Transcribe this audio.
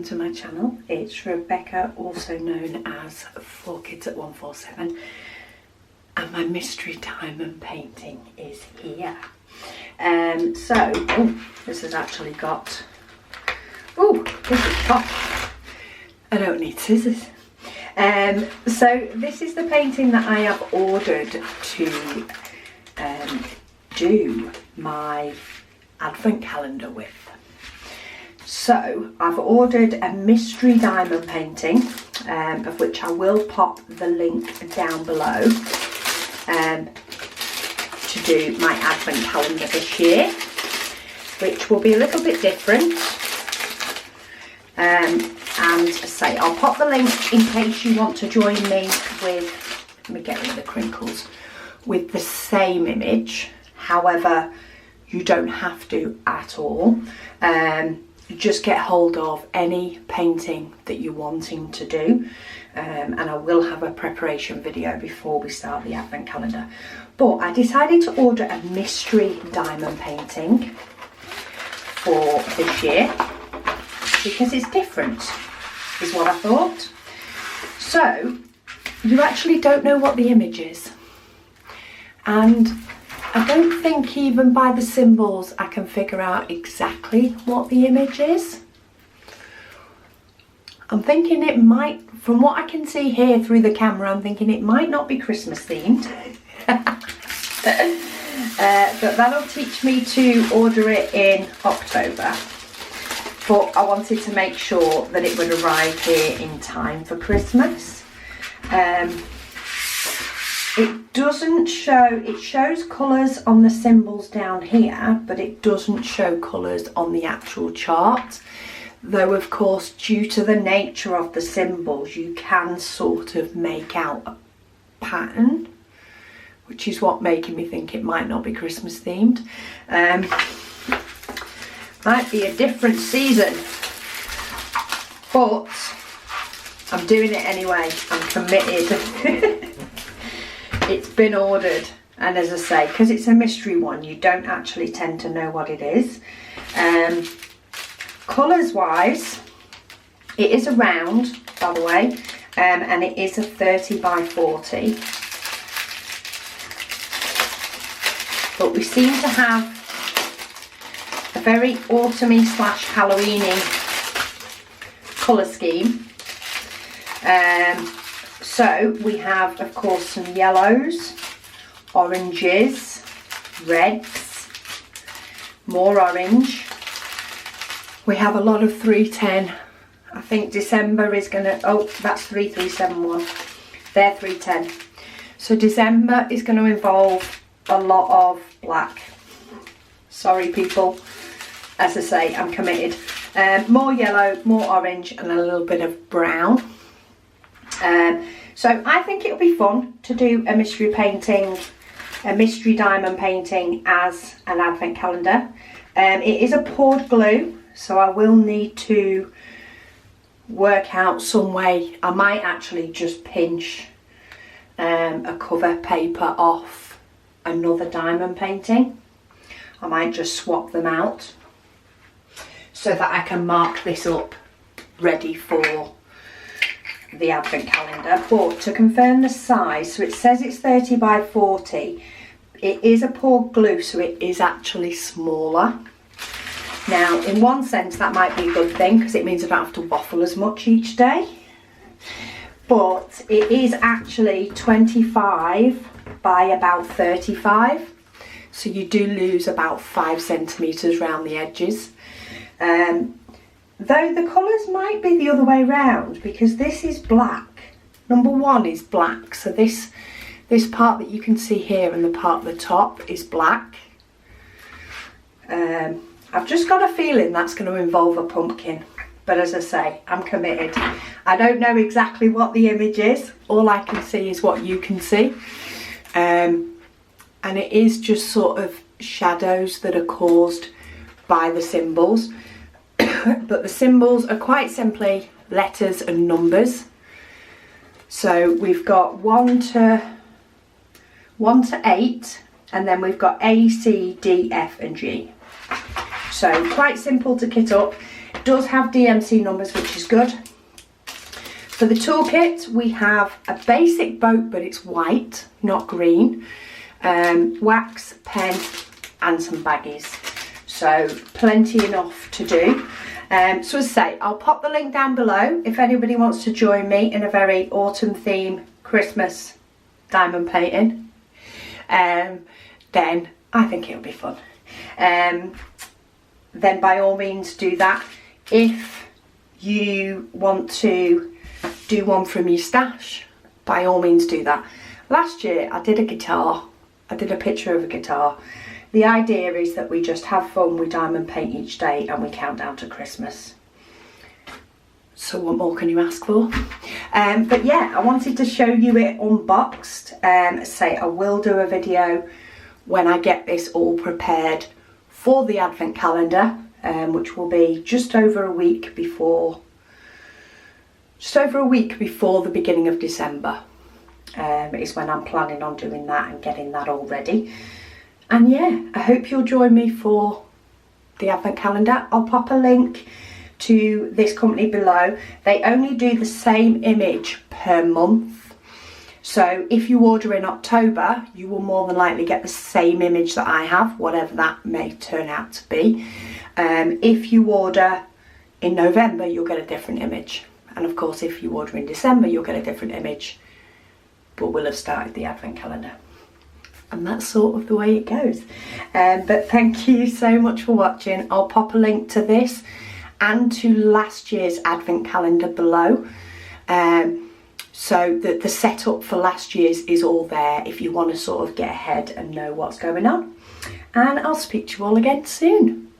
to my channel. It's Rebecca, also known as 4Kids at 147, and my mystery diamond painting is here. This has actually got, this is top. I don't need scissors. So this is the painting that I have ordered to do my advent calendar with. So I've ordered a mystery diamond painting, of which I will pop the link down below, to do my advent calendar this year, which will be a little bit different. And as I say, I'll pop the link in case you want to join me with, let me get rid of the crinkles, with the same image. However, you don't have to at all. Just get hold of any painting that you're wanting to do, and I will have a preparation video before we start the advent calendar. But I decided to order a mystery diamond painting for this year because it's different, is what I thought. So you actually don't know what the image is, and I don't think even by the symbols I can figure out exactly what the image is. I'm thinking it might, from what I can see here through the camera, I'm thinking it might not be Christmas themed. But that'll teach me to order it in October. But I wanted to make sure that it would arrive here in time for Christmas. It doesn't show, it shows colours on the symbols down here, but it doesn't show colours on the actual chart. Though of course, due to the nature of the symbols, you can sort of make out a pattern, which is what making me think it might not be Christmas themed. Might be a different season, but I'm doing it anyway, I'm committed. It's been ordered, and as I say, because it's a mystery one, you don't actually tend to know what it is. Colours wise, it is a round, by the way, and it is a 30 by 40. But we seem to have a very autumny / Halloweeny colour scheme. So we have, of course, some yellows, oranges, reds, more orange. We have a lot of 310. I think December is going to, oh, that's 3371. They're 310. So December is going to involve a lot of black. Sorry, people. As I say, I'm committed. More yellow, more orange, and a little bit of brown. So I think it'll be fun to do a mystery painting, a mystery diamond painting as an advent calendar. It is a poured glue, so I will need to work out some way. I might actually just pinch a cover paper off another diamond painting. I might just swap them out so that I can mark this up ready for the advent calendar. But to confirm the size, so it says it's 30 by 40. It is a poured glue, so it is actually smaller. Now, in one sense, that might be a good thing because it means I don't have to waffle as much each day. But it is actually 25 by about 35. So you do lose about 5 centimetres around the edges. Though the colours might be the other way round, because this is black. Number one is black, so this part that you can see here and the part at the top is black. I've just got a feeling that's going to involve a pumpkin, but as I say, I'm committed. I don't know exactly what the image is. All I can see is what you can see. And it is just sort of shadows that are caused by the symbols. But the symbols are quite simply letters and numbers. So we've got 1 to 8, and then we've got A, C, D, F and G. So quite simple to kit up. does have DMC numbers, which is good. For the toolkit, we have a basic boat, but it's white, not green, wax, pen, and some baggies. So plenty enough to do. So as I say, I'll pop the link down below if anybody wants to join me in a very autumn theme Christmas diamond painting. Then I think it'll be fun. Then by all means do that. If you want to do one from your stash, by all means do that. Last year I did a guitar. I did a picture of a guitar. The idea is that we just have fun, we diamond paint each day and we count down to Christmas. So what more can you ask for? But yeah, I wanted to show you it unboxed. I will do a video when I get this all prepared for the advent calendar, which will be just over a week before the beginning of December. Is when I'm planning on doing that and getting that all ready. And yeah, I hope you'll join me for the advent calendar. I'll pop a link to this company below. They only do the same image per month. So if you order in October, you will more than likely get the same image that I have, whatever that may turn out to be. If you order in November, you'll get a different image. And of course, if you order in December, you'll get a different image. But we'll have started the advent calendar. And that's sort of the way it goes. But thank you so much for watching. I'll pop a link to this and to last year's advent calendar below. So that the setup for last year's is all there if you want to sort of get ahead and know what's going on. And I'll speak to you all again soon.